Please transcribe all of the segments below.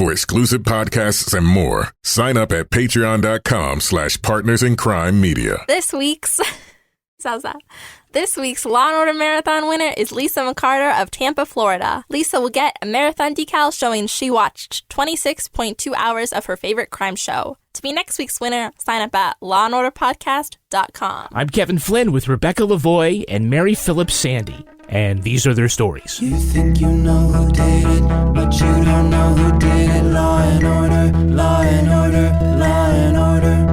For exclusive podcasts and more, sign up at patreon.com/partnersincrimemedia. This week's Law & Order Marathon winner is Lisa McCarter of Tampa, Florida. Lisa will get a marathon decal showing she watched 26.2 hours of her favorite crime show. To be next week's winner, sign up at lawandorderpodcast.com. I'm Kevin Flynn with Rebecca Lavoie and Mary Phillips-Sandy, and these are their stories. You think you know who did it, but you don't know who did it. Law and order, law and order, law and order.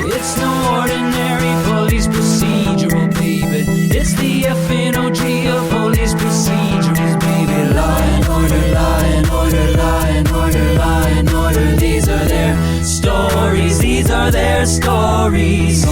It's no ordinary police procedural, baby. It's the FNOG of police procedurals, baby. Law and order, law and order, law and order, law and order. These are their stories, these are their stories.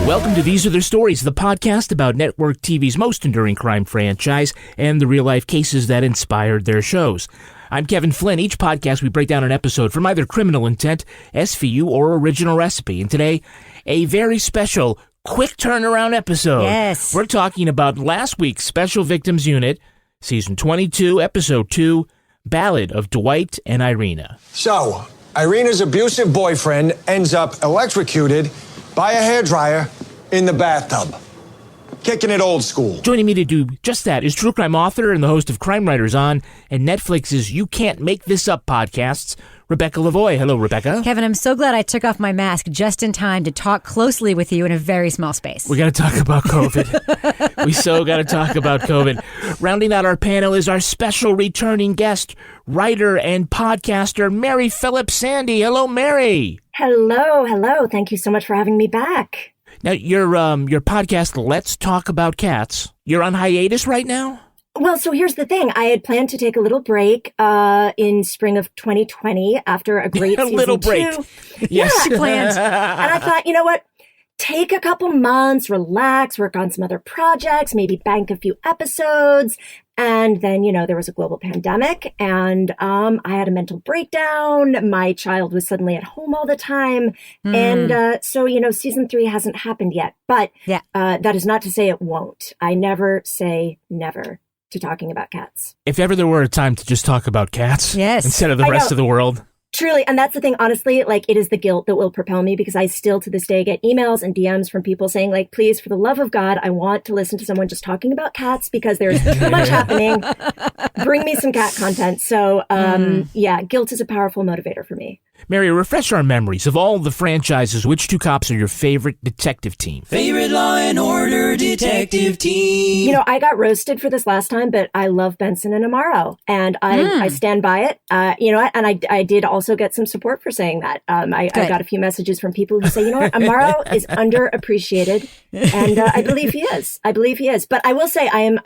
Welcome to These Are Their Stories, the podcast about network TV's most enduring crime franchise and the real-life cases that inspired their shows. I'm Kevin Flynn. Each podcast, we break down an episode from either Criminal Intent, SVU, or Original Recipe. And today, a very special, quick turnaround episode. Yes. We're talking about last week's Special Victims Unit, Season 22, Episode 2, Ballad of Dwight and Irena. So, Irena's abusive boyfriend ends up electrocuted by a hairdryer in the bathtub. Kicking it old school. Joining me to do just that is true crime author and the host of Crime Writers On and Netflix's You Can't Make This Up podcasts, Rebecca Lavoie. Hello, Rebecca. Kevin, I'm so glad I took off my mask just in time to talk closely with you in a very small space. We got to talk about COVID. We so got to talk about COVID. Rounding out our panel is our special returning guest, writer and podcaster, Mary Phillips-Sandy. Hello, Mary. Hello. Thank you so much for having me back. Now, your podcast, Let's Talk About Cats, you're on hiatus right now? Well, so here's the thing. I had planned to take a little break in spring of 2020 after a great season little break. 2. Yes. Yeah, I planned. And I thought, you know what? Take a couple months, relax, work on some other projects, maybe bank a few episodes. And then, there was a global pandemic and I had a mental breakdown. My child was suddenly at home all the time. And so, season 3 hasn't happened yet. But that is not to say it won't. I never say never to talking about cats. If ever there were a time to just talk about cats instead of the rest of the world. Truly. And that's the thing, honestly, it is the guilt that will propel me because I still to this day get emails and DMs from people saying please, for the love of God, I want to listen to someone just talking about cats because there's too much happening. Bring me some cat content. So, guilt is a powerful motivator for me. Mary, refresh our memories. Of all the franchises, which 2 cops are your favorite detective team? Favorite Law and Order detective team. I got roasted for this last time, but I love Benson and Amaro, and I stand by it. And I did also get some support for saying that. I got a few messages from people who say, Amaro is underappreciated, and I believe he is. But I will say I am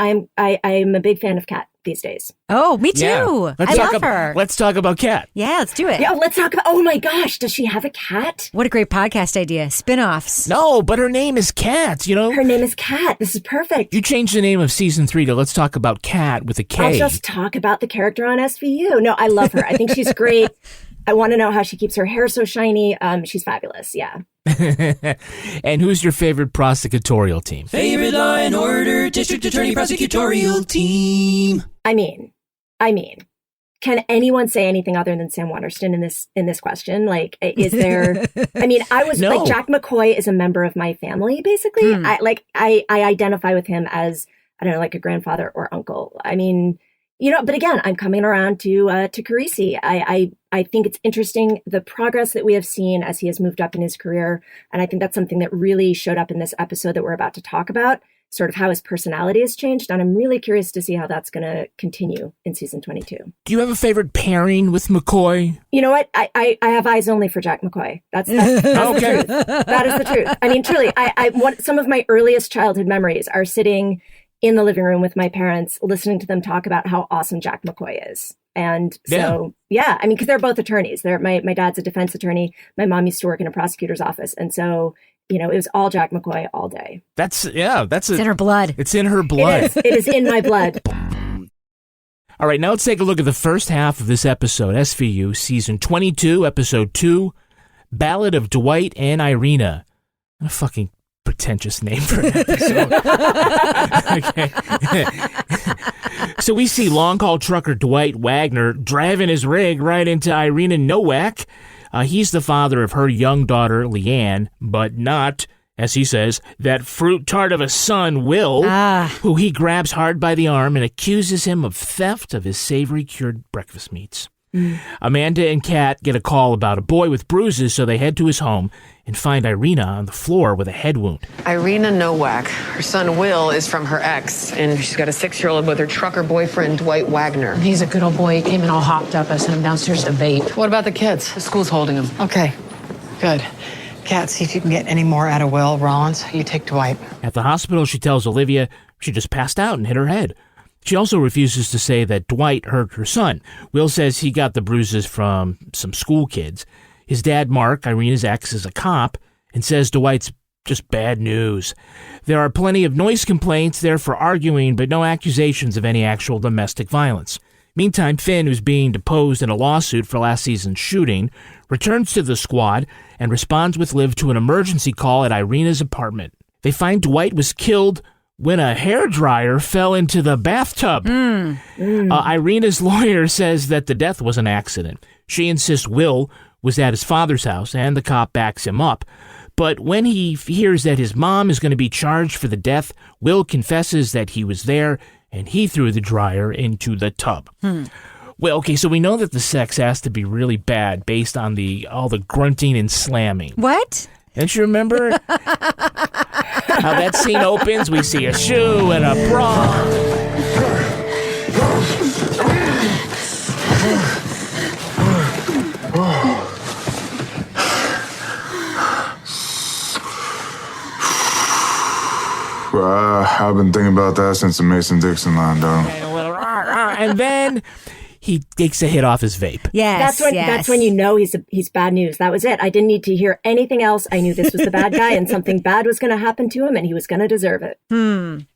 a big fan of Kat these days. Oh, me too. Yeah. I love her. Let's talk about Kat. Yeah, let's do it. Yeah, let's talk about, oh my gosh, does she have a cat? What a great podcast idea. Spin-offs. No, but her name is Kat, Her name is Kat. This is perfect. You changed the name of season 3 to Let's Talk About Kat with a K. I'll just talk about the character on SVU. No, I love her. I think she's great. I want to know how she keeps her hair so shiny. She's fabulous. Yeah. And who's your favorite prosecutorial team? Favorite Law and Order District Attorney prosecutorial team. I mean, can anyone say anything other than Sam Waterston in this question? Is there? I was No. Jack McCoy is a member of my family, basically. I identify with him as a grandfather or uncle. But again, I'm coming around to Carisi. I think it's interesting the progress that we have seen as he has moved up in his career, and I think that's something that really showed up in this episode that we're about to talk about. Sort of how his personality has changed, and I'm really curious to see how that's going to continue in season 22. Do you have a favorite pairing with McCoy? You know what? I have eyes only for Jack McCoy. That's Okay. the truth. That is the truth. Truly, I want some of my earliest childhood memories are sitting in the living room with my parents, listening to them talk about how awesome Jack McCoy is. And so, because they're both attorneys. My dad's a defense attorney. My mom used to work in a prosecutor's office, and so. It was all Jack McCoy all day. It's in her blood. It's in her blood. It is in my blood. All right, now let's take a look at the first half of this episode, SVU, Season 22, Episode 2, Ballad of Dwight and Irena. What a fucking pretentious name for an episode. Okay. So we see long-haul trucker Dwight Wagner driving his rig right into Irena Nowak. He's the father of her young daughter, Leanne, but not, as he says, that fruit tart of a son, Will, who he grabs hard by the arm and accuses him of theft of his savory cured breakfast meats. Amanda and Kat get a call about a boy with bruises, so they head to his home and find Irena on the floor with a head wound. Irena Nowak. Her son Will is from her ex, and she's got a 6-year-old with her trucker boyfriend, Dwight Wagner. He's a good old boy. He came in all hopped up. I sent him downstairs to vape. What about the kids? The school's holding them. Okay, good. Kat, see if you can get any more out of Will. Rollins, you take Dwight. At the hospital, she tells Olivia she just passed out and hit her head. She also refuses to say that Dwight hurt her son. Will says he got the bruises from some school kids. His dad, Mark, Irena's ex, is a cop and says Dwight's just bad news. There are plenty of noise complaints there for arguing, but no accusations of any actual domestic violence. Meantime, Finn, who's being deposed in a lawsuit for last season's shooting, returns to the squad and responds with Liv to an emergency call at Irena's apartment. They find Dwight was killed when a hairdryer fell into the bathtub. Irena's lawyer says that the death was an accident. She insists Will was at his father's house, and the cop backs him up. But when he hears that his mom is going to be charged for the death, Will confesses that he was there, and he threw the dryer into the tub. Well, okay, so we know that the sex has to be really bad based on all the grunting and slamming. What? Don't you remember how that scene opens? We see a shoe and a bra. I've been thinking about that since the Mason-Dixon line, dog. And then he takes a hit off his vape. Yes, that's when you know he's bad news. That was it. I didn't need to hear anything else. I knew this was the bad guy and something bad was going to happen to him and he was going to deserve it.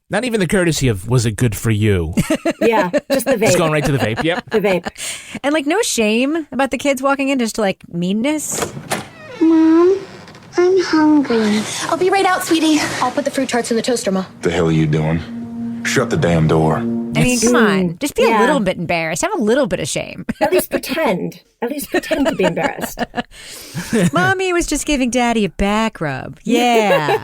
Not even the courtesy of, was it good for you? Yeah, just the vape. Just going right to the vape, yep. The vape. And like no shame about the kids walking in, just like meanness. Mom, I'm hungry. I'll be right out, sweetie. I'll put the fruit tarts in the toaster, Ma. The hell are you doing? Shut the damn door. I mean, come on. Just be a little bit embarrassed. Have a little bit of shame. At least pretend. At least pretend to be embarrassed. Mommy was just giving Daddy a back rub. Yeah.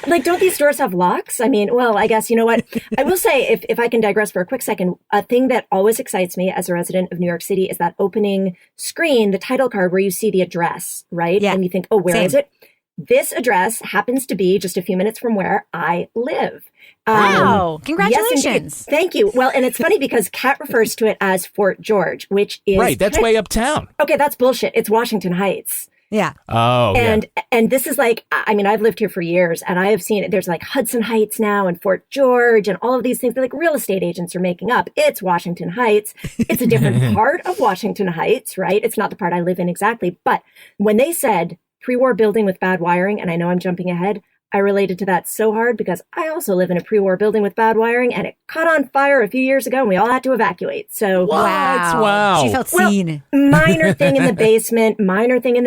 Like, don't these doors have locks? I mean, well, I guess, you know what? I will say, if I can digress for a quick second, a thing that always excites me as a resident of New York City is that opening screen, the title card where you see the address, right? Yeah. And you think, oh, where is it? This address happens to be just a few minutes from where I live. Wow. Congratulations. Yes, thank you. Well, and it's funny because Kat refers to it as Fort George, which is... Right, that's way uptown. Okay, that's bullshit. It's Washington Heights. Yeah. Oh, and this is like, I mean, I've lived here for years and I have seen it. There's like Hudson Heights now and Fort George and all of these things that like real estate agents are making up. It's Washington Heights. It's a different part of Washington Heights, right? It's not the part I live in exactly. But when they said pre-war building with bad wiring, and I know I'm jumping ahead, I related to that so hard because I also live in a pre-war building with bad wiring and it caught on fire a few years ago and we all had to evacuate. So wow. She felt seen. Minor thing in the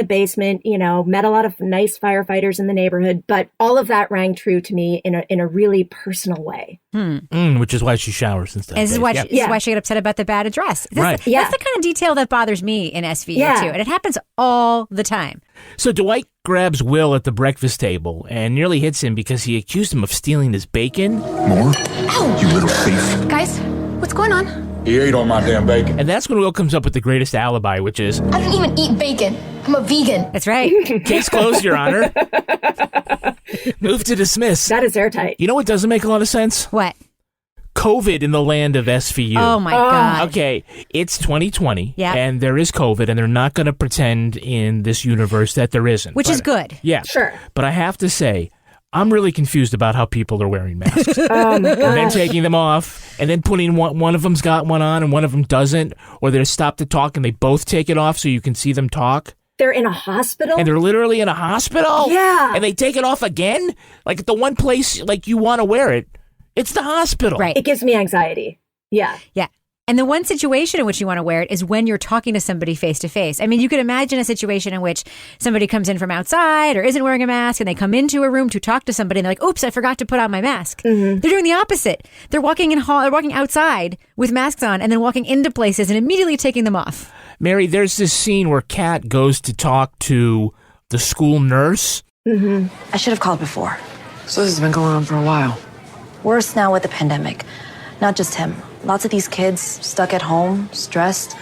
basement, you know, met a lot of nice firefighters in the neighborhood, but all of that rang true to me in a really personal way. Which is why she showers and stuff. And this is why she got upset about the bad address. That's the kind of detail that bothers me in SVU too. And it happens all the time. So Dwight grabs Will at the breakfast table and nearly hits him because he accused him of stealing his bacon. More? Ow! You little thief. Guys, what's going on? He ate all my damn bacon. And that's when Will comes up with the greatest alibi, which is... I don't even eat bacon. I'm a vegan. That's right. Case closed, Your Honor. Move to dismiss. That is airtight. You know what doesn't make a lot of sense? What? COVID in the land of SVU. Oh, my God. Okay, it's 2020, yeah, and there is COVID, and they're not going to pretend in this universe that there isn't. Which is good. Yeah. Sure. But I have to say, I'm really confused about how people are wearing masks. Oh, my And then taking them off, and then putting one of them's got one on, and one of them doesn't, or they're stopped to talk, and they both take it off so you can see them talk. They're in a hospital? And they're literally in a hospital? Yeah. And they take it off again? Like, the one place, like, you want to wear it, it's the hospital. Right. It gives me anxiety. Yeah. Yeah. And the one situation in which you want to wear it is when you're talking to somebody face to face. I mean, you could imagine a situation in which somebody comes in from outside or isn't wearing a mask and they come into a room to talk to somebody and they're like, oops, I forgot to put on my mask. They're doing the opposite. They're walking outside with masks on and then walking into places and immediately taking them off. Mary, there's this scene where Kat goes to talk to the school nurse. I should have called before. So this has been going on for a while. Worse now with the pandemic. Not just him. Lots of these kids stuck at home, stressed.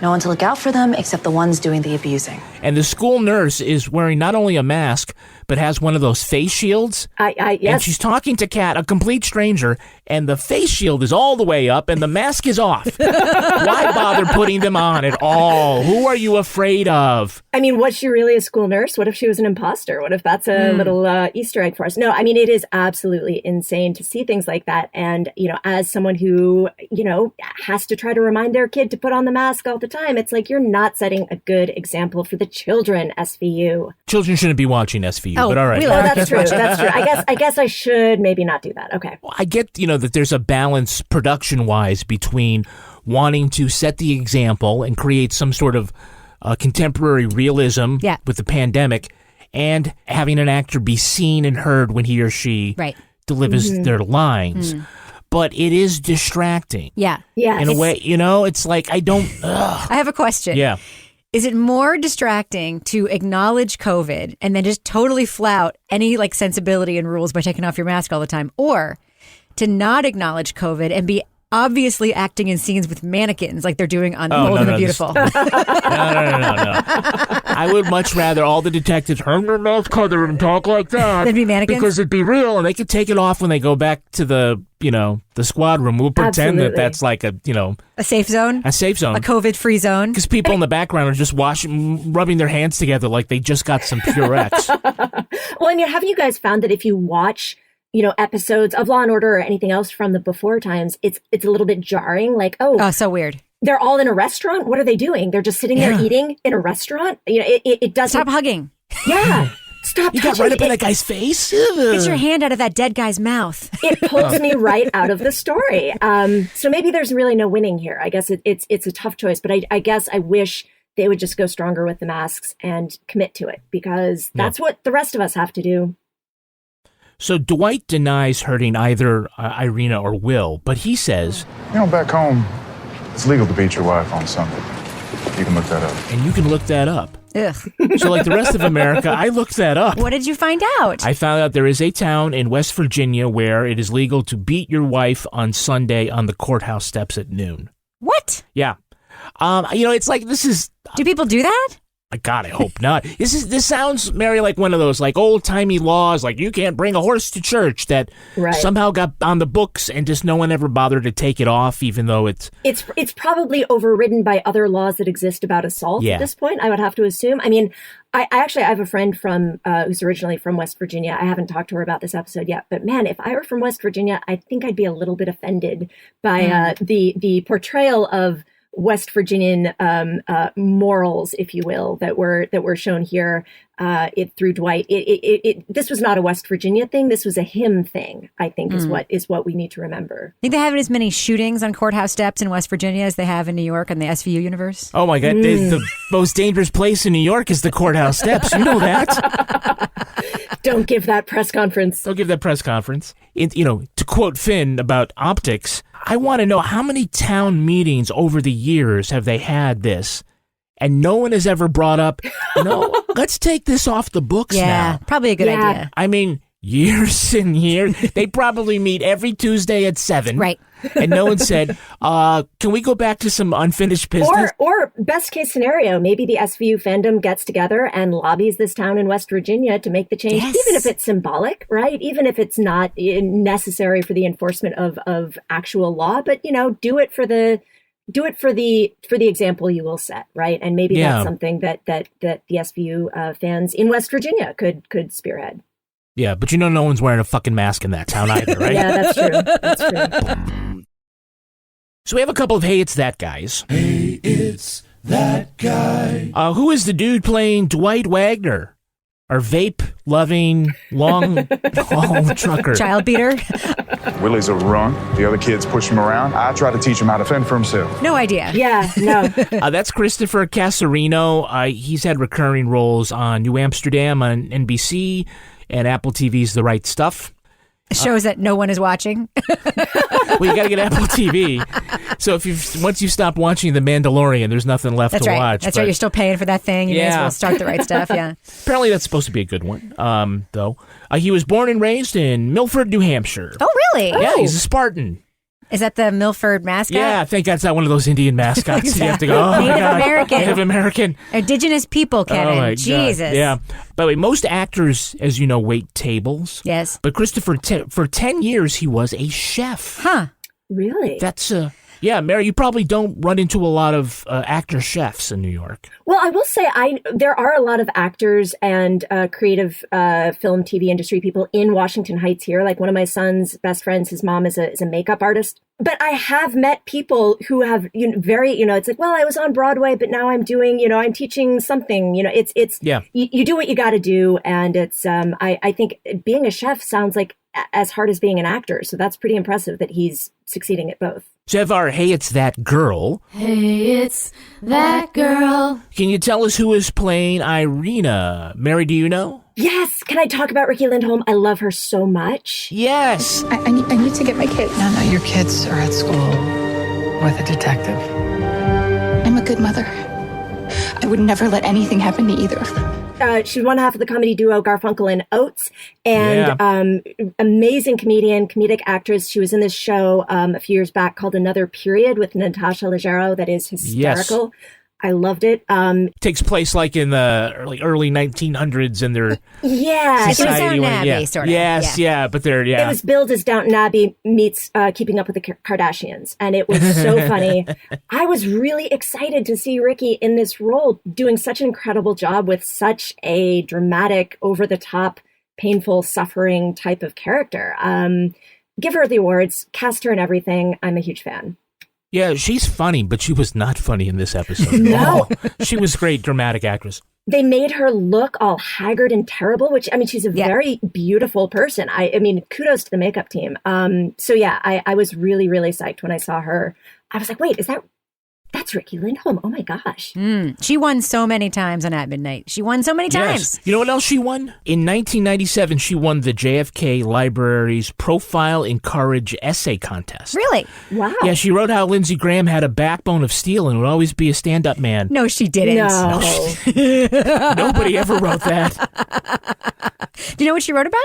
No one to look out for them except the ones doing the abusing. And the school nurse is wearing not only a mask, but has one of those face shields. Yes. And she's talking to Kat, a complete stranger, and the face shield is all the way up and the mask is off. Why bother putting them on at all? Who are you afraid of? I mean, was she really a school nurse? What if she was an imposter? What if that's a little Easter egg for us? No, I mean, it is absolutely insane to see things like that. And, as someone who, has to try to remind their kid to put on the mask all the time, it's like you're not setting a good example for the children, SVU. Children shouldn't be watching SVU, but all right. No, that's true. That's true. I guess I should maybe not do that. Okay. Well, I get, that there's a balance production-wise between wanting to set the example and create some sort of contemporary realism with the pandemic and having an actor be seen and heard when he or she delivers their lines. But it is distracting. Yeah. In a way, it's like I don't... I have a question. Yeah. Is it more distracting to acknowledge COVID and then just totally flout any sensibility and rules by taking off your mask all the time, or to not acknowledge COVID and be obviously acting in scenes with mannequins like they're doing on Bold and the Beautiful? No. I would much rather all the detectives turn their mouth covered and talk like that. Than be mannequins? Because it'd be real and they could take it off when they go back to the squad room. We'll pretend that that's like a safe zone? A safe zone. A COVID-free zone? Because people in the background are just rubbing their hands together like they just got some Purex. Well, I mean, have you guys found that if you watch episodes of Law and Order or anything else from the before times, it's a little bit jarring. Like, oh, so weird. They're all in a restaurant. What are they doing? They're just sitting there eating in a restaurant. It doesn't. Stop hugging. Yeah. Stop. You got right up in that guy's face. Get your hand out of that dead guy's mouth. It pulls me right out of the story. So maybe there's really no winning here. I guess it's a tough choice, but I guess I wish they would just go stronger with the masks and commit to it, because that's what the rest of us have to do. So Dwight denies hurting either Irena or Will, but he says... back home, it's legal to beat your wife on Sunday. You can look that up. And you can look that up. Ugh. So like the rest of America, I looked that up. What did you find out? I found out there is a town in West Virginia where it is legal to beat your wife on Sunday on the courthouse steps at noon. What? Yeah. It's like this is... Do people do that? God, I hope not. This sounds, Mary, like one of those old-timey laws, like you can't bring a horse to church that somehow got on the books and just no one ever bothered to take it off, even though it's probably overridden by other laws that exist about assault at this point, I would have to assume. I mean, I have a friend from who's originally from West Virginia. I haven't talked to her about this episode yet, but man, if I were from West Virginia, I think I'd be a little bit offended by the portrayal of West Virginian morals, if you will, that were shown here through Dwight. This was not a West Virginia thing. This was a him thing, I think, is what we need to remember. Think they have as many shootings on courthouse steps in West Virginia as they have in New York and the SVU universe? Oh my God, the most dangerous place in New York is the courthouse steps. You know that. Don't give that press conference. Don't give that press conference. To quote Finn about optics, I want to know how many town meetings over the years have they had this, and no one has ever brought up, let's take this off the books now. Yeah, probably a good idea. I mean, years and years. They probably meet every Tuesday at 7. Right. And no one said, can we go back to some unfinished business? Or best case scenario, maybe the SVU fandom gets together and lobbies this town in West Virginia to make the change, even if it's symbolic, right? Even if it's not necessary for the enforcement of actual law, but do it for the example you will set, right? And maybe that's something that the SVU fans in West Virginia could spearhead. Yeah, but no one's wearing a fucking mask in that town either, right? Yeah, that's true. That's true. So we have a couple of Hey, It's That guys. Hey, it's that guy. Who is the dude playing Dwight Wagner? our vape-loving, long-haul trucker. Child beater? Willie's a runt. The other kids push him around. I try to teach him how to fend for himself. No idea. Yeah, no. That's Christopher Casarino. He's had recurring roles on New Amsterdam on NBC and Apple TV's The Right Stuff. Shows that no one is watching. Well, you got to get Apple TV. So once you stop watching The Mandalorian, there's nothing left to watch. That's right. You're still paying for that thing. You may as well start The Right Stuff. Yeah. Apparently, that's supposed to be a good one. Though he was born and raised in Milford, New Hampshire. Oh, really? Yeah, he's a Spartan. Is that the Milford mascot? Yeah, thank God it's not one of those Indian mascots. Exactly. You have to go, oh Native my God. American. Native American. Indigenous people, Kevin. Oh my Jesus. God. Yeah. By the way, most actors, as you know, wait tables. Yes. But Christopher, for 10 years, he was a chef. Huh. Really? That's yeah, Mary, you probably don't run into a lot of actor chefs in New York. Well, I will say there are a lot of actors and creative film, TV industry people in Washington Heights here. Like one of my son's best friends, his mom is a makeup artist. But I have met people who have it's like, well, I was on Broadway, but now I'm doing, I'm teaching something. It's you do what you got to do, and it's I think being a chef sounds like as hard as being an actor. So that's pretty impressive that he's succeeding at both. Jevar, hey, it's that girl. Hey, it's that girl. Can you tell us who is playing Irena? Mary, do you know? Yes. Can I talk about Rikki Lindholm? I love her so much. Yes. I need to get my kids. No, your kids are at school with a detective. I'm a good mother. I would never let anything happen to either of them. She's one half of the comedy duo Garfunkel and Oates, and amazing comedic actress. She was in this show a few years back called Another Period with Natasha Leggero. That is hysterical. Yes. I loved it. Takes place like in the early 1900s, and they're it's Downton Abbey, sort of. Yes, but they're It was billed as Downton Abbey meets Keeping Up with the Kardashians, and it was so funny. I was really excited to see Rikki in this role, doing such an incredible job with such a dramatic, over the top, painful, suffering type of character. Give her the awards, cast her and everything. I'm a huge fan. Yeah, she's funny, but she was not funny in this episode. No. She was a great dramatic actress. They made her look all haggard and terrible, which, she's a very beautiful person. I mean, kudos to the makeup team. I was really, really psyched when I saw her. I was like, wait, that's Rikki Lindholm. Oh my gosh. She won so many times on At Midnight. She won so many times. You know what else she won? In 1997, she won the JFK Library's Profile in Courage Essay Contest. Really? Wow. Yeah, she wrote how Lindsey Graham had a backbone of steel and would always be a stand-up man. No, she didn't. No. Nobody ever wrote that. Do you know what she wrote about?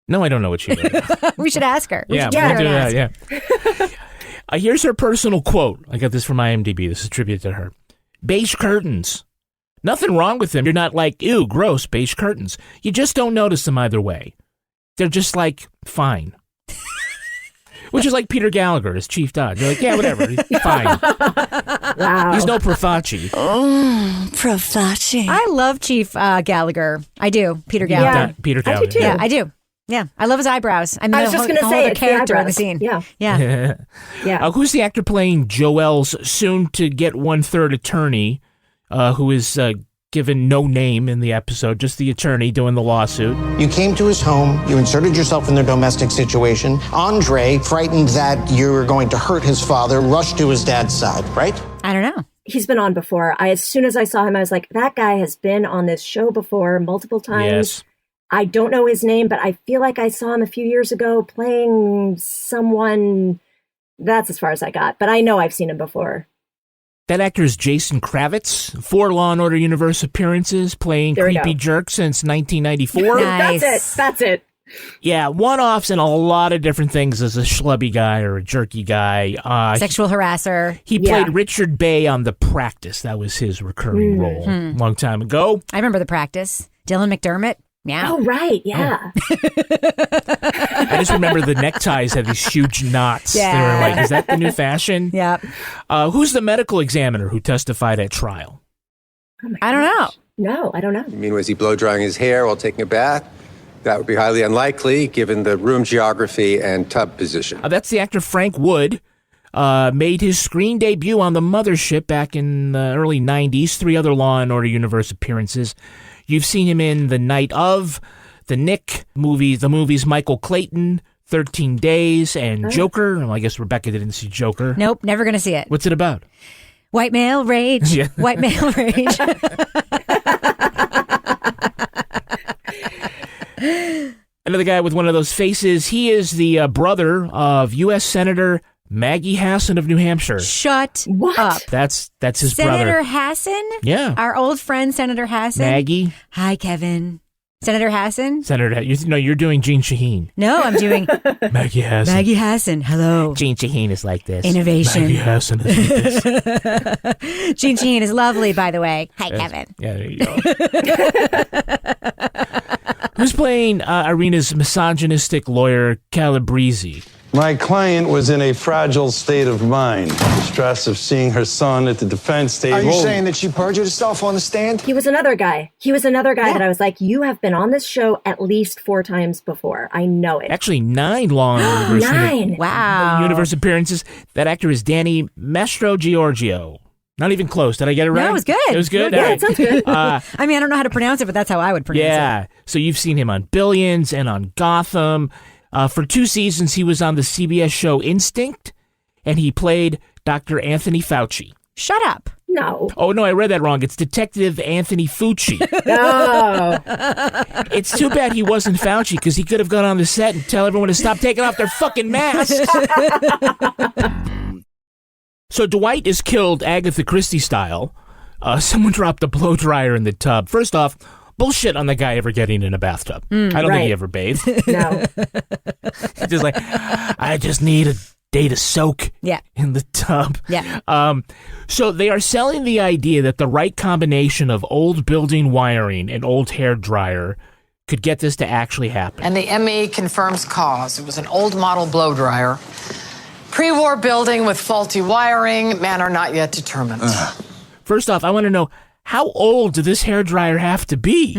No, I don't know what she wrote about. We should ask her. We'll do that, yeah. Here's her personal quote. I got this from IMDb. This is a tribute to her. Beige curtains. Nothing wrong with them. You're not like, ew, gross, beige curtains. You just don't notice them either way. They're just like, fine. Which is like Peter Gallagher as Chief Dodge. You're like, yeah, whatever. He's fine. Wow. He's no Profaci. Oh, Profaci. I love Chief Gallagher. I do. Peter Gallagher. Yeah. Peter Gallagher. I do too. Yeah, I do. Yeah, I love his eyebrows. I was just going to say, the it's character the in the scene. Yeah. Who's the actor playing Joel's soon-to-get 1/3 attorney, who is given no name in the episode, just the attorney doing the lawsuit? You came to his home. You inserted yourself in their domestic situation. Andre, frightened that you were going to hurt his father, rushed to his dad's side, right? I don't know. He's been on before. As soon as I saw him, I was like, that guy has been on this show before multiple times. Yes. I don't know his name, but I feel like I saw him a few years ago playing someone. That's as far as I got, but I know I've seen him before. That actor is Jason Kravitz. 4 Law and Order Universe appearances, playing creepy jerk since 1994. Nice. That's it. Yeah, one-offs and a lot of different things as a schlubby guy or a jerky guy. Sexual harasser. He played Richard Bay on The Practice. That was his recurring role a long time ago. I remember The Practice. Dylan McDermott. Yeah. Oh, right. Yeah. I just remember the neckties had these huge knots. Yeah. They were like, is that the new fashion? Yep. Who's the medical examiner who testified at trial? I don't know. No, I don't know. You mean, was he blow drying his hair while taking a bath? That would be highly unlikely given the room geography and tub position. That's the actor Frank Wood. Made his screen debut on The Mothership back in the early 90s. 3 other Law and Order Universe appearances. You've seen him in The Night of, the Nick movies, the movies Michael Clayton, 13 Days, and Joker. Well, I guess Rebecca didn't see Joker. Nope, never going to see it. What's it about? White male rage. Yeah. White male rage. Another guy with one of those faces. He is the brother of U.S. Senator Maggie Hassan of New Hampshire. Shut What? up. That's his Senator brother. Hassan? Yeah. Our old friend, Senator Hassan. Maggie. Hi, Kevin. Senator Hassan? Senator, you're doing Gene Shaheen. No, I'm doing Maggie Hassan. Maggie Hassan. Hello. Gene Shaheen is like this. Innovation. Maggie Hassan is like this. Gene Shaheen is lovely, by the way. Hi, Kevin. Yeah, there you go. Who's playing Irena's misogynistic lawyer, Calabrese? My client was in a fragile state of mind. The stress of seeing her son at the defense table. Are you saying that she perjured herself on the stand? He was another guy. That I was like, you have been on this show at least 4 times before. I know it. Actually, 9 long universe appearances. That actor is Danny Mastrogiorgio. Not even close. Did I get it right? No, it was good. It was good? Yeah, it sounds good. I mean, I don't know how to pronounce it, but that's how I would pronounce it. Yeah. So you've seen him on Billions and on Gotham. For 2 seasons, he was on the CBS show Instinct, and he played Dr. Anthony Fauci. Shut up. No. Oh, no, I read that wrong. It's Detective Anthony Fauci. No. It's too bad he wasn't Fauci, because he could have gone on the set and tell everyone to stop taking off their fucking masks. So Dwight is killed Agatha Christie style. Someone dropped a blow dryer in the tub. First off, bullshit on the guy ever getting in a bathtub. I don't think he ever bathed. No. He's just like, I just need a day to soak in the tub. Yeah. So they are selling the idea that the right combination of old building wiring and old hair dryer could get this to actually happen. And the ME confirms cause. It was an old model blow dryer. Pre-war building with faulty wiring. Manner not yet determined. First off, I want to know, how old did this hairdryer have to be?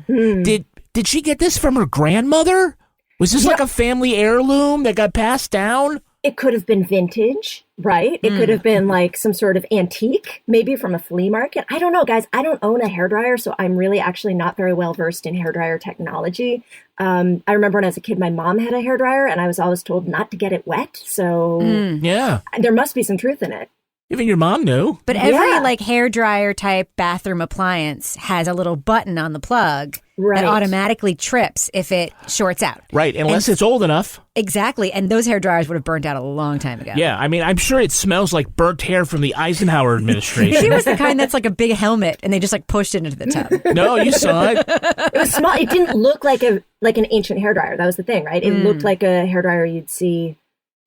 Did she get this from her grandmother? Was this like a family heirloom that got passed down? It could have been vintage, right? It could have been like some sort of antique, maybe from a flea market. I don't know, guys. I don't own a hairdryer, so I'm really actually not very well versed in hairdryer technology. I remember when I was a kid, my mom had a hairdryer, and I was always told not to get it wet. So there must be some truth in it. Even your mom knew. But every like hairdryer type bathroom appliance has a little button on the plug that automatically trips if it shorts out. Right, unless it's old enough. Exactly, and those hairdryers would have burnt out a long time ago. Yeah, I mean, I'm sure it smells like burnt hair from the Eisenhower administration. Maybe it was the kind that's like a big helmet, and they just like pushed it into the tub. No, you saw it. It was small. It didn't look like an ancient hairdryer. That was the thing, right? It looked like a hairdryer you'd see.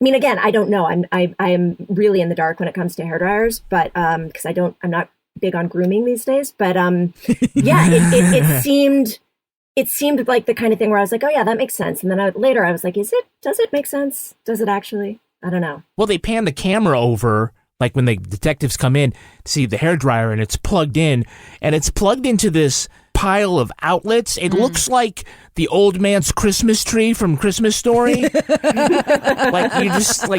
I mean, again, I don't know. I am really in the dark when it comes to hairdryers, but because I'm not big on grooming these days. But it seemed like the kind of thing where I was like, oh yeah, that makes sense. And then later I was like, does it make sense? Does it actually? I don't know. Well, they pan the camera over, like when the detectives come in to see the hairdryer, and it's plugged in, and it's plugged into this pile of outlets. It looks like the old man's Christmas tree from Christmas Story. Like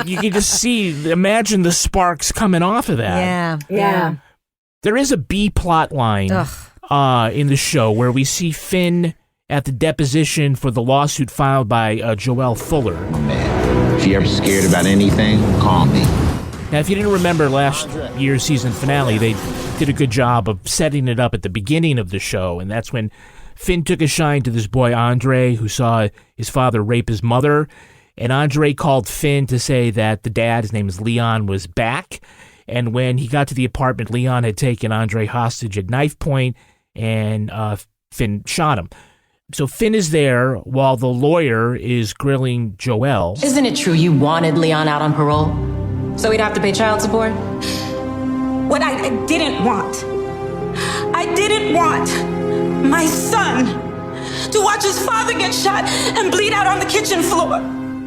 you can just imagine the sparks coming off of that. Yeah. There is a B plot line in the show where we see Finn at the deposition for the lawsuit filed by Joelle Fuller. Man, if you're ever scared about anything, call me. Now, if you didn't remember last year's season finale, they did a good job of setting it up at the beginning of the show, and that's when Finn took a shine to this boy, Andre, who saw his father rape his mother, and Andre called Finn to say that the dad, his name is Leon, was back, and when he got to the apartment, Leon had taken Andre hostage at knife point, and Finn shot him. So Finn is there while the lawyer is grilling Joelle. Isn't it true you wanted Leon out on parole? So he'd have to pay child support? What I didn't want my son to watch his father get shot and bleed out on the kitchen floor.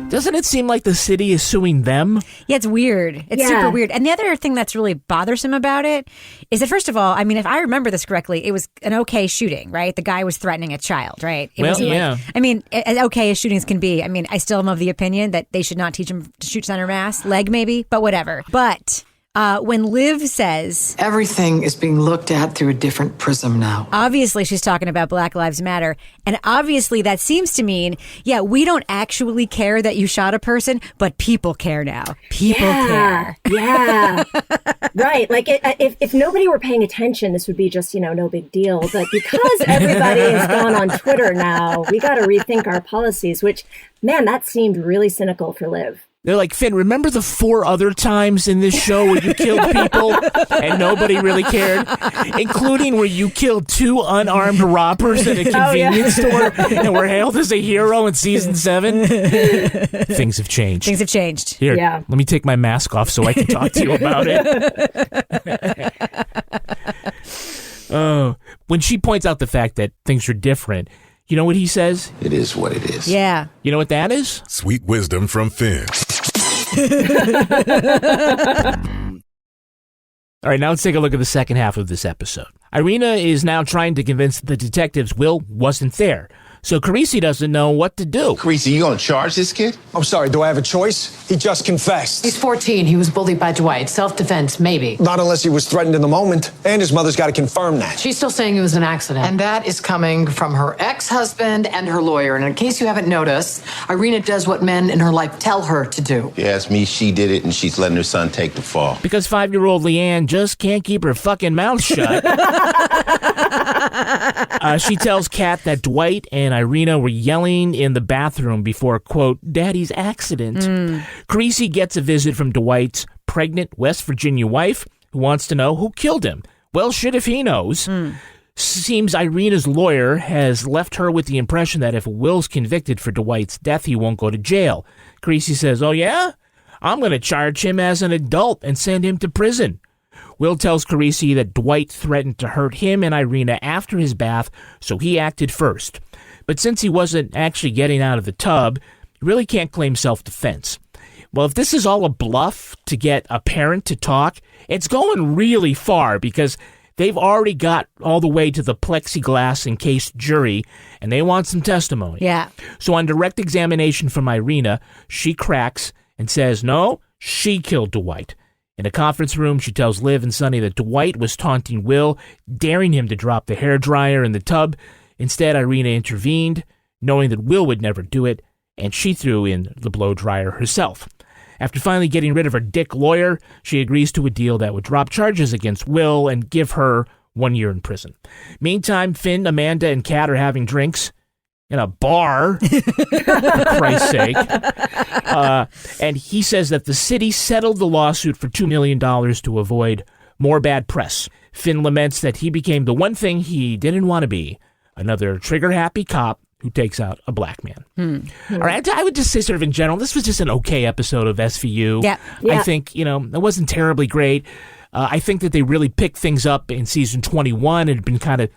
Doesn't it seem like the city is suing them? Yeah, it's weird. It's super weird. And the other thing that's really bothersome about it is that, first of all, I mean, if I remember this correctly, it was an okay shooting, right? The guy was threatening a child, right? It wasn't I mean, as okay as shootings can be. I mean, I still am of the opinion that they should not teach him to shoot center mass, leg maybe, but whatever. But when Liv says... Everything is being looked at through a different prism now. Obviously, she's talking about Black Lives Matter. And obviously, that seems to mean, yeah, we don't actually care that you shot a person, but people care now. People care. Yeah. Right. Like, if nobody were paying attention, this would be just, no big deal. But because everybody has gone on Twitter now, we got to rethink our policies, which, man, that seemed really cynical for Liv. They're like, Finn, remember the 4 other times in this show where you killed people and nobody really cared? Including where you killed 2 unarmed robbers at a convenience store and were hailed as a hero in season 7? Things have changed. Things have changed. Here, let me take my mask off so I can talk to you about it. When she points out the fact that things are different, you know what he says? It is what it is. Yeah. You know what that is? Sweet wisdom from Finn. All right, now let's take a look at the second half of this episode. Irena is now trying to convince the detectives Will wasn't there. So Carisi doesn't know what to do. Carisi, you gonna charge this kid? I'm sorry, do I have a choice? He just confessed. He's 14. He was bullied by Dwight. Self-defense, maybe. Not unless he was threatened in the moment. And his mother's got to confirm that. She's still saying it was an accident. And that is coming from her ex-husband and her lawyer. And in case you haven't noticed, Irena does what men in her life tell her to do. You ask me, she did it, and she's letting her son take the fall. Because 5-year-old Leanne just can't keep her fucking mouth shut. She tells Kat that Dwight and Irena were yelling in the bathroom before, quote, Daddy's accident. Carisi gets a visit from Dwight's pregnant West Virginia wife who wants to know who killed him. Well, shit if he knows. Seems Irena's lawyer has left her with the impression that if Will's convicted for Dwight's death, he won't go to jail. Carisi says, oh yeah? I'm going to charge him as an adult and send him to prison. Will tells Carisi that Dwight threatened to hurt him and Irena after his bath, so he acted first. But since he wasn't actually getting out of the tub, he really can't claim self-defense. Well, if this is all a bluff to get a parent to talk, it's going really far because they've already got all the way to the plexiglass encased jury, and they want some testimony. Yeah. So on direct examination from Irena, she cracks and says, no, she killed Dwight. In a conference room, she tells Liv and Sonny that Dwight was taunting Will, daring him to drop the hairdryer in the tub. Instead, Irena intervened, knowing that Will would never do it, and she threw in the blow dryer herself. After finally getting rid of her dick lawyer, she agrees to a deal that would drop charges against Will and give her 1 year in prison. Meantime, Finn, Amanda, and Kat are having drinks in a bar, for Christ's sake. And he says that the city settled the lawsuit for $2 million to avoid more bad press. Finn laments that he became the one thing he didn't want to be, another trigger-happy cop who takes out a black man. All right, I would just say sort of in general, this was just an okay episode of SVU. Yeah. I think, it wasn't terribly great. I think that they really picked things up in season 21 and had been kind of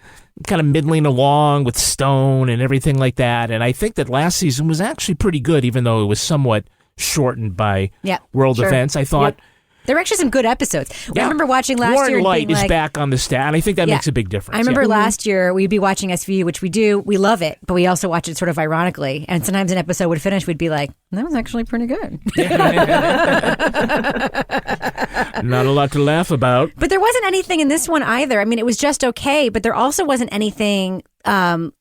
middling along with Stone and everything like that. And I think that last season was actually pretty good, even though it was somewhat shortened by world events. I thought... Yep. There were actually some good episodes. I remember watching last Warren year. Light is back on the stat, and I think that makes a big difference. I remember last year we'd be watching SVU, which we do. We love it, but we also watch it sort of ironically. And sometimes an episode would finish, we'd be like, that was actually pretty good. Not a lot to laugh about. But there wasn't anything in this one either. I mean, it was just okay, but there also wasn't anything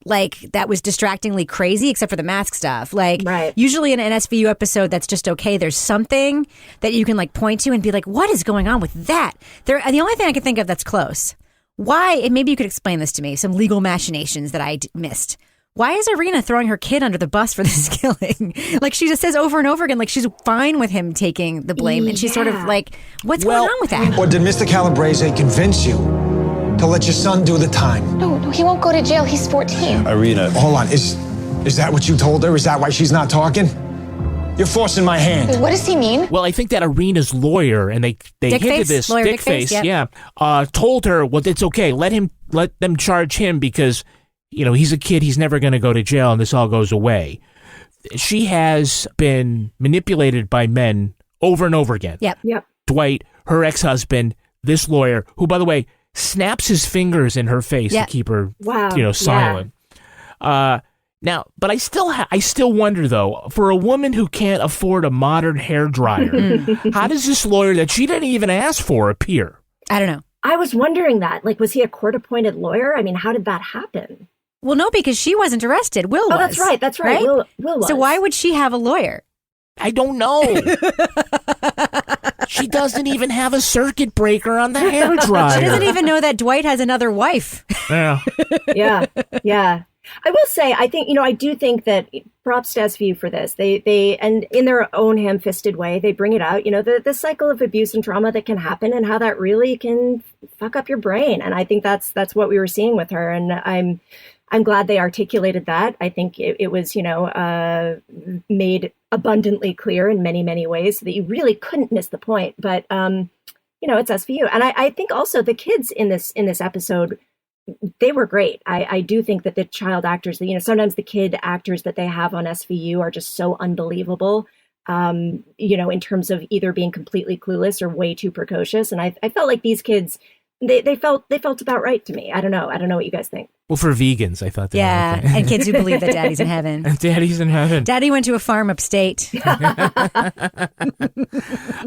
like that was distractingly crazy except for the mask stuff. Like usually in an SVU episode that's just okay, there's something that you can like point to and be like, what is going on with that? The only thing I can think of that's close. Why, and maybe you could explain this to me, some legal machinations that I missed. Why is Irena throwing her kid under the bus for this killing? Like she just says over and over again, like she's fine with him taking the blame. And she's sort of like, what's going on with that? Or did Mr. Calabrese convince you to let your son do the time? No, he won't go to jail. He's 14. Irena, hold on. Is that what you told her? Is that why she's not talking? You're forcing my hand. Wait, what does he mean? Well, I think that Arena's lawyer, and they hinted this, Dickface, told her, well, it's okay. Let them charge him because, he's a kid. He's never going to go to jail, and this all goes away. She has been manipulated by men over and over again. Yep. Dwight, her ex-husband, this lawyer, who, by the way, snaps his fingers in her face to keep her, silent. Now, but I still wonder, though, for a woman who can't afford a modern hairdryer, how does this lawyer that she didn't even ask for appear? I don't know. I was wondering that. Like, was he a court-appointed lawyer? I mean, how did that happen? Well, no, because she wasn't arrested. Will was. Oh, that's right. Will was. So why would she have a lawyer? I don't know. She doesn't even have a circuit breaker on the hairdryer. She doesn't even know that Dwight has another wife. Yeah. Yeah. I will say, I think, I do think that props to SVU for this. They and in their own ham-fisted way, they bring it out, the cycle of abuse and trauma that can happen and how that really can fuck up your brain. And I think that's what we were seeing with her. And I'm glad they articulated that. I think it was, made abundantly clear in many, many ways so that you really couldn't miss the point. But, it's SVU. And I think also the kids in this episode, they were great. I do think that the child actors, sometimes the kid actors that they have on SVU are just so unbelievable, in terms of either being completely clueless or way too precocious. And I felt like these kids, they felt about right to me. I don't know what you guys think. Well, for vegans, I thought they were okay. And kids who believe that daddy's in heaven. Daddy's in heaven. Daddy went to a farm upstate.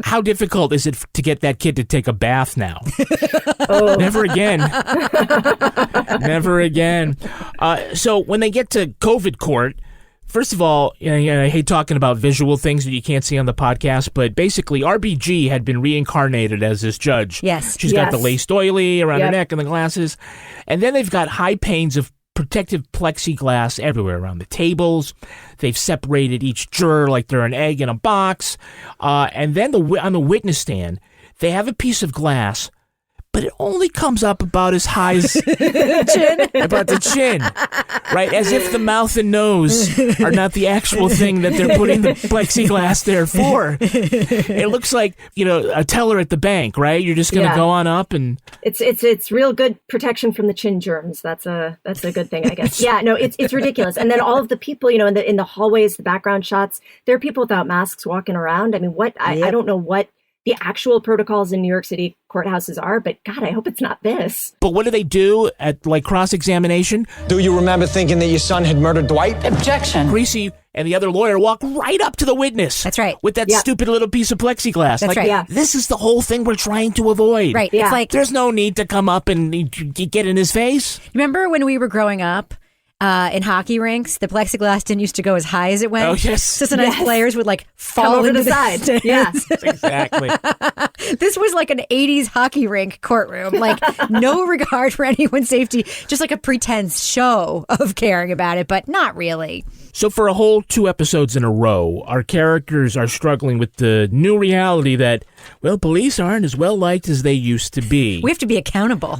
How difficult is it to get that kid to take a bath now? Oh. Never again. Never again. So when they get to COVID court, first of all, I hate talking about visual things that you can't see on the podcast, but basically RBG had been reincarnated as this judge. Yes. She's got the laced oily around her neck and the glasses. And then they've got high panes of protective plexiglass everywhere around the tables. They've separated each juror like they're an egg in a box. And then on the witness stand, they have a piece of glass, but it only comes up about as high as about the chin, right? As if the mouth and nose are not the actual thing that they're putting the plexiglass there for. It looks like, a teller at the bank, right? You're just going to go on up and... It's real good protection from the chin germs. That's a good thing, I guess. Yeah, no, it's ridiculous. And then all of the people, in the hallways, the background shots, there are people without masks walking around. I mean, I don't know what the actual protocols in New York City courthouses are, but God, I hope it's not this. But what do they do at cross-examination? Do you remember thinking that your son had murdered Dwight? Objection. Greasy and the other lawyer walk right up to the witness. That's right. With that stupid little piece of plexiglass. That's right. Yeah. This is the whole thing we're trying to avoid. Right. Yeah. It's like there's no need to come up and get in his face. Remember when we were growing up? In hockey rinks, the plexiglass didn't used to go as high as it went. Oh, yes. So sometimes players would fall over into the side. stands. Yes. Exactly. This was like an 80s hockey rink courtroom. Like no regard for anyone's safety. Just like a pretense show of caring about it, but not really. So for a whole 2 episodes in a row, our characters are struggling with the new reality that, well, police aren't as well liked as they used to be. We have to be accountable.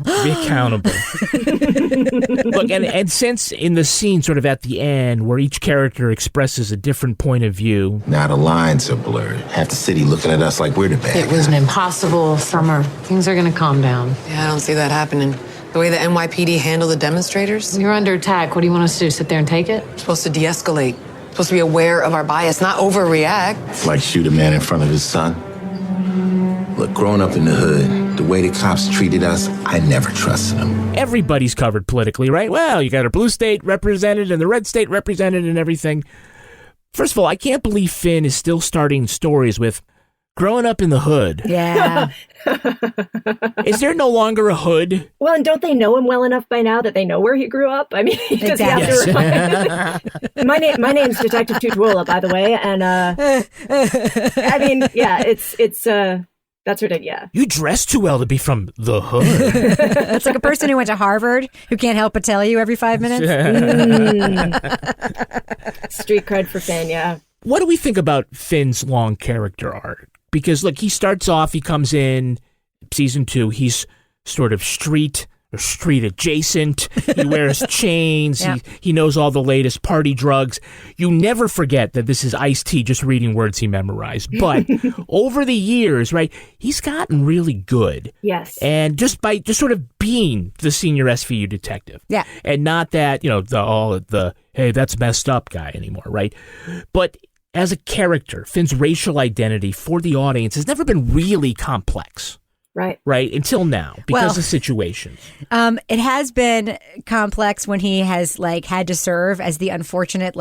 Look, and since in the scene sort of at the end where each character expresses a different point of view. Now the lines are blurred. Half the city looking at us like we're the bad It was an impossible summer. Things are going to calm down. Yeah, I don't see that happening. The way the NYPD handled the demonstrators. You're under attack. What do you want us to do? Sit there and take it? We're supposed to de-escalate. We're supposed to be aware of our bias, not overreact. Like shoot a man in front of his son. Look, growing up in the hood, the way the cops treated us, I never trusted them. Everybody's covered politically, right? Well, you got a blue state represented and the red state represented and everything. First of all, I can't believe Finn is still starting stories with growing up in the hood. Yeah. Is there no longer a hood? Well, and don't they know him well enough by now that they know where he grew up? I mean, does he have to remind? My name's Detective Tutuola, by the way, and I mean, yeah, it's that's ridiculous. Yeah. You dress too well to be from the hood. It's like a person who went to Harvard who can't help but tell you every 5 minutes. Street cred for Finn, yeah. What do we think about Finn's long character arc? Because, look, he starts off, he comes in season 2, he's sort of street adjacent. He wears chains. Yeah. He knows all the latest party drugs. You never forget that this is Ice-T just reading words he memorized. But over the years, right, he's gotten really good. Yes. And just sort of being the senior SVU detective. Yeah. And not that, the hey, that's messed up guy anymore, right? But as a character, Finn's racial identity for the audience has never been really complex. Right. Right. Until now, because of situations. It has been complex when he has had to serve as the unfortunate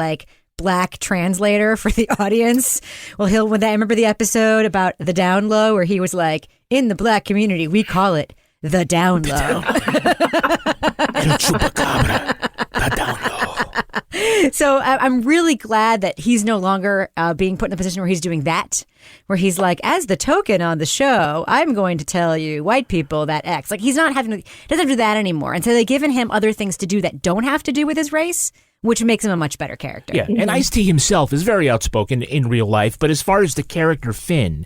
black translator for the audience. Well, I remember the episode about the down low where he was like, in the black community, we call it the down low. El chupacabra, the down low. So I'm really glad that he's no longer being put in a position where he's doing that, where he's like, as the token on the show, I'm going to tell you white people that X. He's not doesn't do that anymore. And so they've given him other things to do that don't have to do with his race, which makes him a much better character. Yeah, and Ice-T himself is very outspoken in real life, but as far as the character Finn,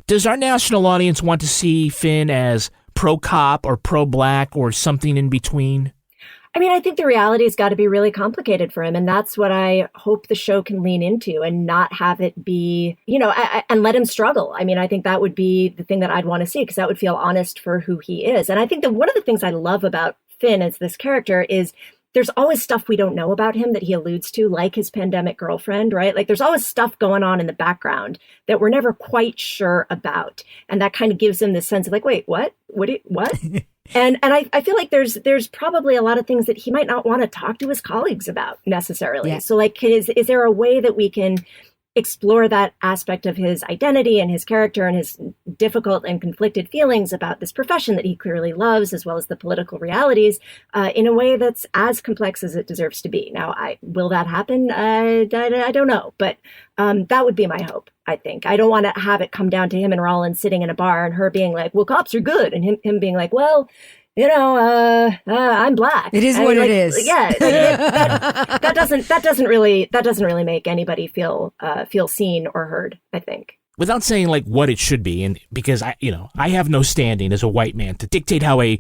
does our national audience want to see Finn as pro-cop or pro-black or something in between? I mean, I think the reality has got to be really complicated for him. And that's what I hope the show can lean into and not have it be, and let him struggle. I mean, I think that would be the thing that I'd want to see, because that would feel honest for who he is. And I think that one of the things I love about Finn as this character is there's always stuff we don't know about him that he alludes to, like his pandemic girlfriend, right? There's always stuff going on in the background that we're never quite sure about. And that kind of gives him this sense of wait, what? What? And I feel like there's probably a lot of things that he might not want to talk to his colleagues about necessarily. Yeah. So is there a way that we can explore that aspect of his identity and his character and his difficult and conflicted feelings about this profession that he clearly loves, as well as the political realities, in a way that's as complex as it deserves to be. Now, will that happen? I don't know, but that would be my hope, I think. I don't want to have it come down to him and Rollins sitting in a bar and her being like, well, cops are good, and him being like, well, I'm black. It is what it is. Yeah, that doesn't really make anybody feel seen or heard, I think. Without saying what it should be, and because I have no standing as a white man to dictate how a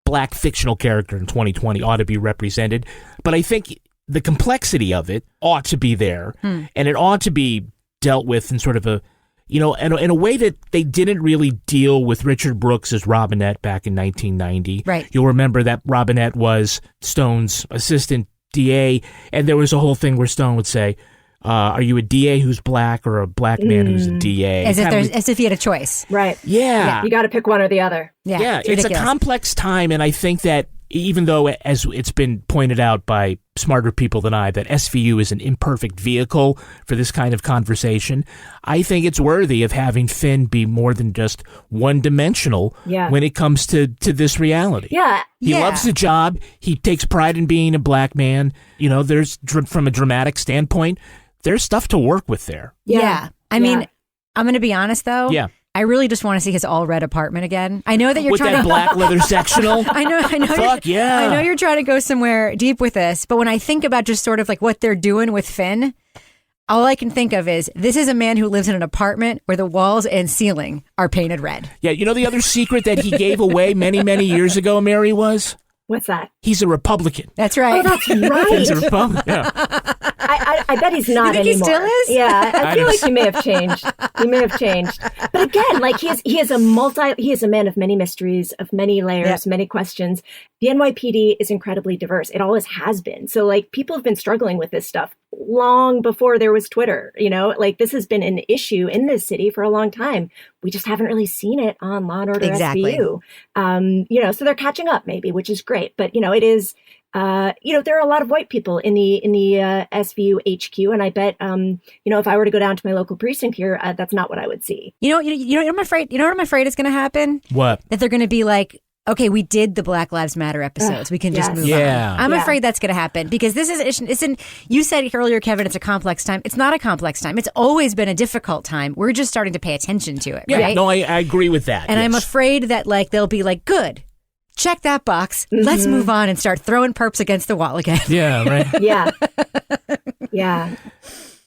black fictional character in 2020 ought to be represented, but I think the complexity of it ought to be there, and it ought to be dealt with in sort of a in a way that they didn't really deal with Richard Brooks as Robinette back in 1990. Right. You'll remember that Robinette was Stone's assistant DA, and there was a whole thing where Stone would say, are you a DA who's black or a black man who's a DA? As if he had a choice. Right. Yeah. You got to pick one or the other. Yeah. It's a complex time, and I think that even though, as it's been pointed out by smarter people than I, that SVU is an imperfect vehicle for this kind of conversation, I think it's worthy of having Finn be more than just one-dimensional when it comes to this reality. Yeah. He loves the job. He takes pride in being a black man. There's, from a dramatic standpoint, there's stuff to work with there. Yeah. I mean, I'm going to be honest, though. Yeah. I really just want to see his all red apartment again. I know that you're with trying that to black leather sectional. I know. Fuck yeah! I know you're trying to go somewhere deep with this, but when I think about just sort of what they're doing with Finn, all I can think of is this is a man who lives in an apartment where the walls and ceiling are painted red. Yeah, the other secret that he gave away many, many years ago, Mary, was? What's that? He's a Republican. That's right. Oh, that's right. He's a Republican. Yeah. I bet he's not you think anymore. He still is? Yeah, I feel like he may have changed. But again, he is a man of many mysteries, of many layers, many questions. The NYPD is incredibly diverse. It always has been. So people have been struggling with this stuff long before there was Twitter. This has been an issue in this city for a long time. We just haven't really seen it on Law and Order SVU. So they're catching up maybe, which is great. But it is. There are a lot of white people in the SVU HQ, and I bet if I were to go down to my local precinct here, that's not what I would see. I'm afraid. You know what I'm afraid is going to happen? What? That they're going to be like, okay, we did the Black Lives Matter episodes. We can just move on. I'm afraid that's going to happen because this is. You said earlier, Kevin, it's a complex time. It's not a complex time. It's always been a difficult time. We're just starting to pay attention to it. Yeah. Right? No, I agree with that. And I'm afraid that they'll be like, good. Check that box. Mm-hmm. Let's move on and start throwing perps against the wall again. Yeah, right. Yeah.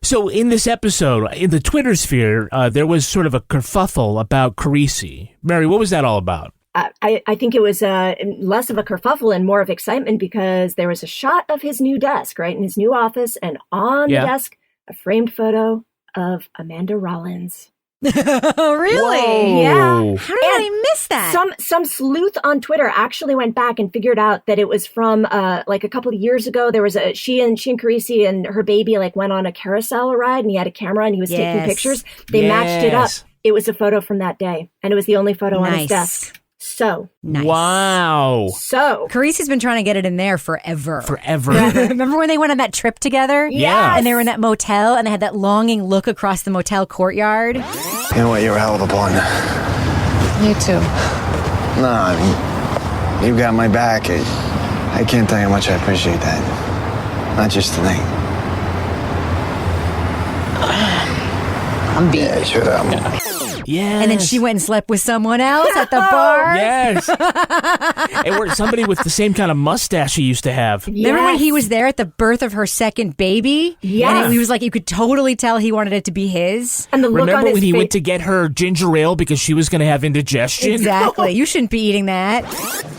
So in this episode, in the Twitter sphere, there was sort of a kerfuffle about Carisi. Mary, what was that all about? I think it was less of a kerfuffle and more of excitement because there was a shot of his new desk, right, in his new office, and on the desk, a framed photo of Amanda Rollins. Oh, really? Whoa. Yeah. How did I miss that? Some sleuth on Twitter actually went back and figured out that it was from a couple of years ago. There was she and Carisi and her baby went on a carousel ride, and he had a camera and he was taking pictures. They matched it up It was a photo from that day, and it was the only photo on his desk. So nice. Wow. So Carice has been trying to get it in there forever. Forever. Remember when they went on that trip together? Yeah. And they were in that motel and they had that longing look across the motel courtyard. You know what? You're a hell of a blonde. You too. No, I mean, you got my back. I can't tell you how much I appreciate that. Not just tonight. I'm beat. Yeah, sure am. Yes. And then she went and slept with someone else at the bar. Yes. And somebody with the same kind of mustache she used to have. Remember when he was there at the birth of her second baby? Yes. And he was like, you could totally tell he wanted it to be his. And the look Remember on his when he face. went to get her ginger ale because she was going to have indigestion? Exactly. You shouldn't be eating that.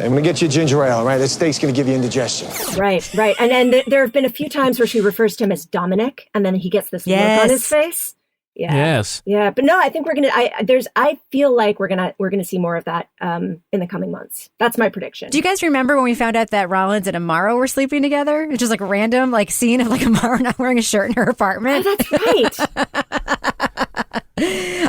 I'm going to get you ginger ale, all right? That steak's going to give you indigestion. Right. And then there have been a few times where she refers to him as Dominic, and then he gets this look on his face. Yeah. Yes. Yeah, but no, I think we're gonna. I feel like we're gonna see more of that in the coming months. That's my prediction. Do you guys remember when we found out that Rollins and Amaro were sleeping together? It's just like a random scene of Amaro not wearing a shirt in her apartment. Oh, that's right.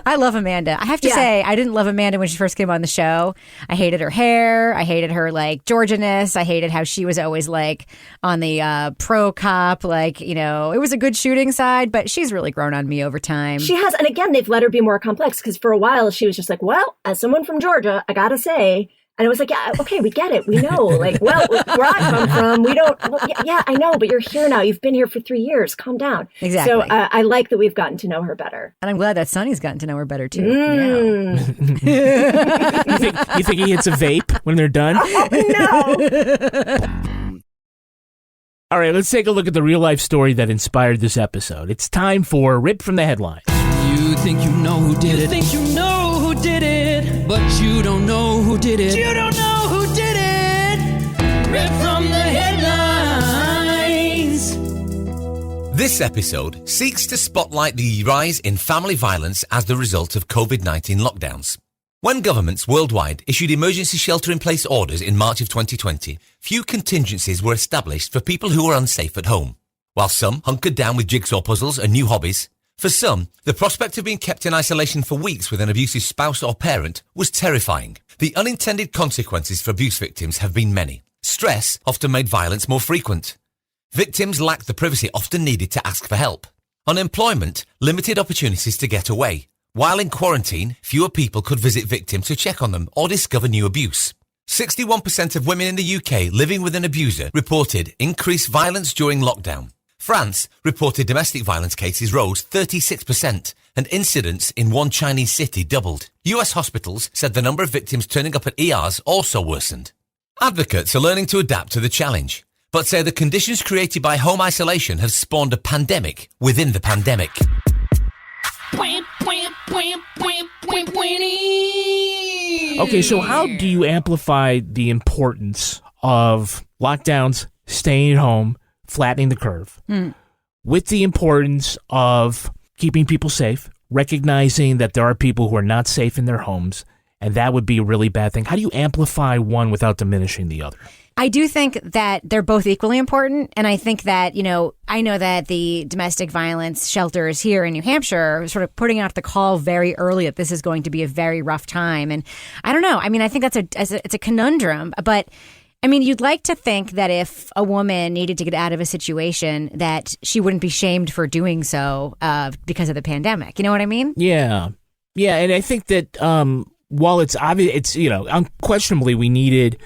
I love Amanda. I have to say, I didn't love Amanda when she first came on the show. I hated her hair. I hated her Georgia-ness. I hated how she was always on the pro cop. It was a good shooting side, but she's really grown on me over time. She has, and again, they've let her be more complex because for a while she was just well, as someone from Georgia, I gotta say. And it was yeah, okay, we get it. We know. Where I come from, we don't. Well, yeah, I know, but you're here now. You've been here for 3 years. Calm down. Exactly. So I like that we've gotten to know her better. And I'm glad that Sonny's gotten to know her better, too. You think he hits a vape when they're done? Oh, no. All right, let's take a look at the real-life story that inspired this episode. It's time for Ripped from the Headlines. You think you know who did it. You think you know who did it. But you don't know who did it. You don't know who did it. Ripped from the headlines. This episode seeks to spotlight the rise in family violence as the result of COVID-19 lockdowns. When governments worldwide issued emergency shelter-in-place orders in March of 2020, few contingencies were established for people who were unsafe at home. While some hunkered down with jigsaw puzzles and new hobbies, for some, the prospect of being kept in isolation for weeks with an abusive spouse or parent was terrifying. The unintended consequences for abuse victims have been many. Stress often made violence more frequent. Victims lacked the privacy often needed to ask for help. Unemployment limited opportunities to get away. While in quarantine, fewer people could visit victims to check on them or discover new abuse. 61% of women in the UK living with an abuser reported increased violence during lockdown. France reported domestic violence cases rose 36% and incidents in one Chinese city doubled. US hospitals said the number of victims turning up at ERs also worsened. Advocates are learning to adapt to the challenge, but say the conditions created by home isolation have spawned a pandemic within the pandemic. Okay, so how do you amplify the importance of lockdowns, staying at home, flattening the curve, with the importance of keeping people safe, recognizing that there are people who are not safe in their homes, and that would be a really bad thing? How do you amplify one without diminishing the other? I do think that they're both equally important. And I think that, I know that the domestic violence shelters here in New Hampshire are sort of putting out the call very early that this is going to be a very rough time. And I don't know. I mean, I think it's a conundrum. But I mean, you'd like to think that if a woman needed to get out of a situation, that she wouldn't be shamed for doing so because of the pandemic. You know what I mean? Yeah. Yeah. And I think that while it's obvious, unquestionably we needed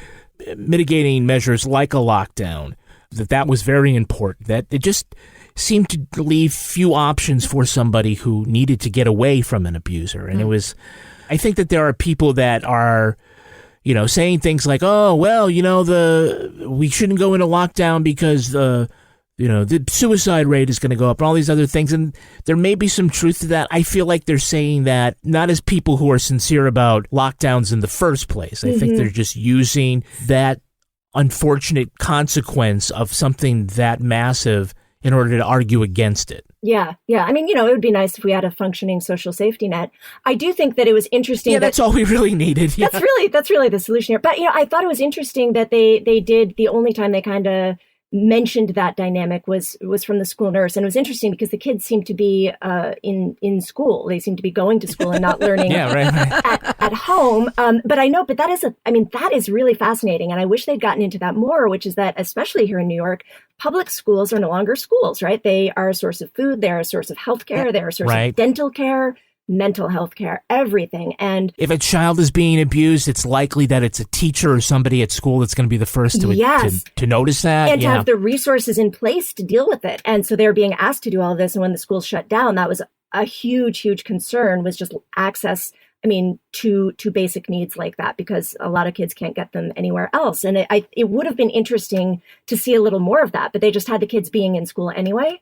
mitigating measures like a lockdown, that was very important. That it just seemed to leave few options for somebody who needed to get away from an abuser. And I think that there are people that are, saying things like, oh, well, we shouldn't go into lockdown because the suicide rate is going to go up and all these other things. And there may be some truth to that. I feel like they're saying that not as people who are sincere about lockdowns in the first place. I think they're just using that unfortunate consequence of something that massive in order to argue against it. Yeah. I mean, it would be nice if we had a functioning social safety net. I do think that it was interesting. Yeah, that's all we really needed. Yeah. That's really the solution here. But, I thought it was interesting that they did the only time they kind of mentioned that dynamic was from the school nurse. And it was interesting because the kids seemed to be in school. They seemed to be going to school and not learning at home. But that is really fascinating. And I wish they'd gotten into that more, which is that, especially here in New York, public schools are no longer schools, right? They are a source of food. They're a source of healthcare. They're a source of dental care, mental health care, everything. And if a child is being abused, it's likely that it's a teacher or somebody at school that's going to be the first to notice that. And to have the resources in place to deal with it. And so they're being asked to do all of this. And when the schools shut down, that was a huge, huge concern, was just access, to basic needs like that, because a lot of kids can't get them anywhere else. And it would have been interesting to see a little more of that, but they just had the kids being in school anyway.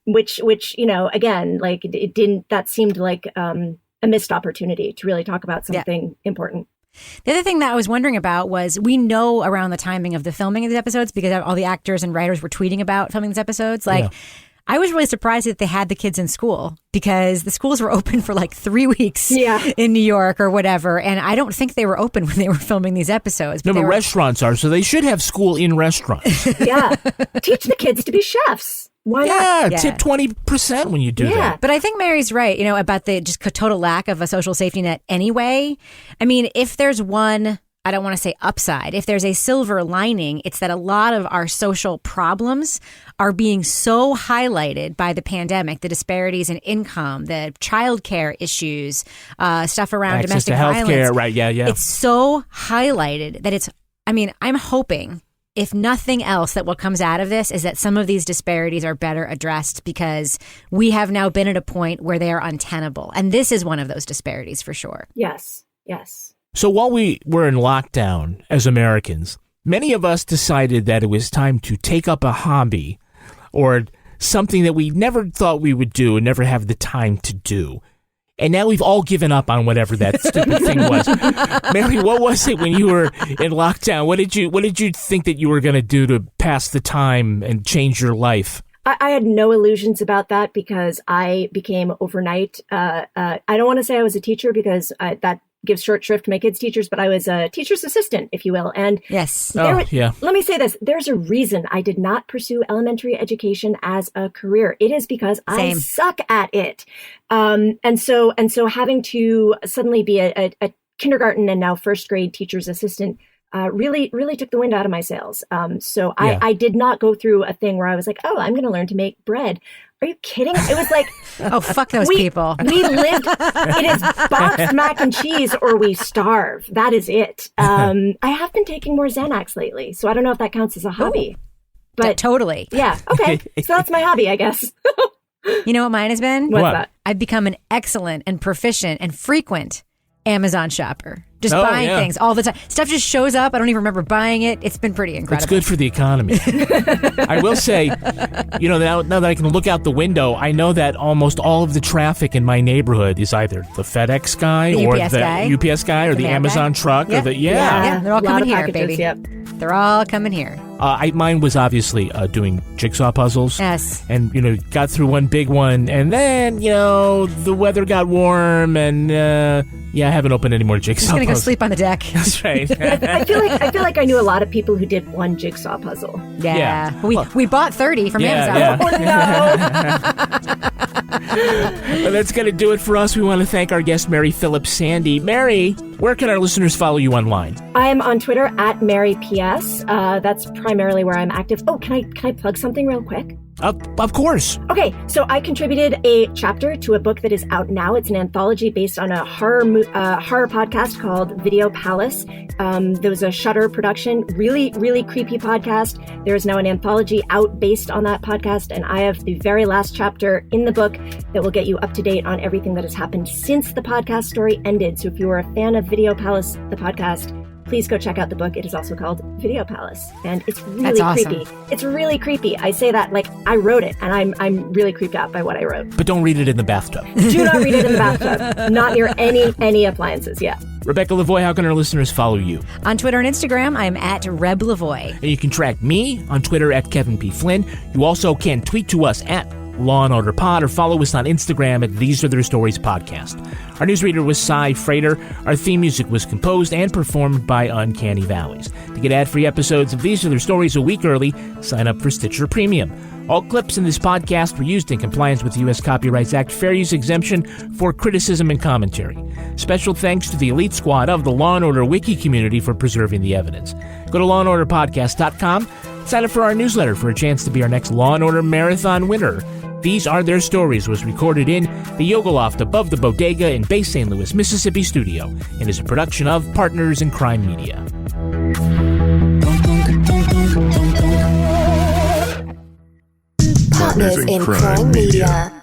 Which, again, like it didn't, that seemed like a missed opportunity to really talk about something important. The other thing that I was wondering about was, we know around the timing of the filming of these episodes, because all the actors and writers were tweeting about filming these episodes. I was really surprised that they had the kids in school, because the schools were open for like 3 weeks in New York or whatever. And I don't think they were open when they were filming these episodes. But restaurants are, so they should have school in restaurants. Teach the kids to be chefs. Why not? Tip 20% when you do that. But I think Mary's right, about the just total lack of a social safety net anyway. If there's one, I don't want to say upside, if there's a silver lining, it's that a lot of our social problems are being so highlighted by the pandemic, the disparities in income, the childcare issues, stuff around access domestic to violence. Healthcare, right? Yeah. It's so highlighted that I'm hoping, if nothing else, that what comes out of this is that some of these disparities are better addressed, because we have now been at a point where they are untenable. And this is one of those disparities for sure. Yes. So while we were in lockdown as Americans, many of us decided that it was time to take up a hobby or something that we never thought we would do and never have the time to do. And now we've all given up on whatever that stupid thing was. Mary, what was it when you were in lockdown? What did you think that you were going to do to pass the time and change your life? I had no illusions about that, because I became overnight. I don't want to say I was a teacher, because that gives short shrift to my kids' teachers, but I was a teacher's assistant, if you will. And let me say this. There's a reason I did not pursue elementary education as a career. It is because I suck at it. And so having to suddenly be a kindergarten and now first grade teacher's assistant really took the wind out of my sails. I did not go through a thing where I was like, oh, I'm going to learn to make bread. Are you kidding? It was like, oh, fuck those people. We lived, it is boxed mac and cheese or we starve. That is it. I have been taking more Xanax lately, so I don't know if that counts as a hobby. But totally. Yeah. Okay. So that's my hobby, I guess. You know what mine has been? What's that? I've become an excellent and proficient and frequent Amazon shopper. Just buying things all the time. Stuff just shows up. I don't even remember buying it. It's been pretty incredible. It's good for the economy. I will say, now that I can look out the window, I know that almost all of the traffic in my neighborhood is either the FedEx guy or the UPS guy or the Amazon truck. Or the they're all coming here, baby. Yep. They're all coming here. Mine was obviously doing jigsaw puzzles. Yes. And, got through one big one. And then, the weather got warm. And, I haven't opened any more jigsaw puzzles. I'm going to go sleep on the deck. That's right. I feel like I knew a lot of people who did one jigsaw puzzle. Yeah. We bought 30 from Amazon. Yeah. Oh, no. Well, that's going to do it for us. We want to thank our guest, Mary Phillips-Sandy. Mary, where can our listeners follow you online? I am on Twitter at MaryPS. That's primarily where I'm active. Oh, can I plug something real quick? Of course. Okay, so I contributed a chapter to a book that is out now. It's an anthology based on a horror podcast called Video Palace. There was a Shudder production, really, really creepy podcast. There is now an anthology out based on that podcast, and I have the very last chapter in the book that will get you up to date on everything that has happened since the podcast story ended. So if you are a fan of Video Palace, the podcast, please go check out the book. It is also called Video Palace, and it's really creepy. It's really creepy. I say that like I wrote it, and I'm really creeped out by what I wrote. But don't read it in the bathtub. Do not read it in the bathtub. Not near any appliances. Yeah. Rebecca Lavoie, how can our listeners follow you? On Twitter and Instagram, I'm at Reb Lavoie. And you can track me on Twitter at Kevin P. Flynn. You also can tweet to us at Law and Order Pod, or follow us on Instagram at These Are Their Stories Podcast. Our newsreader was Cy Frater. Our theme music was composed and performed by Uncanny Valleys. To get ad-free episodes of These Are Their Stories a week early, sign up for Stitcher Premium. All clips in this podcast were used in compliance with the U.S. Copyrights Act fair use exemption for criticism and commentary. Special thanks to the elite squad of the Law & Order Wiki community for preserving the evidence. Go to lawandorderpodcast.com, sign up for our newsletter for a chance to be our next Law & Order Marathon winner. These Are Their Stories was recorded in the Yoga Loft above the Bodega in Bay St. Louis, Mississippi studio and is a production of Partners in Crime Media. Partners in Crime Media.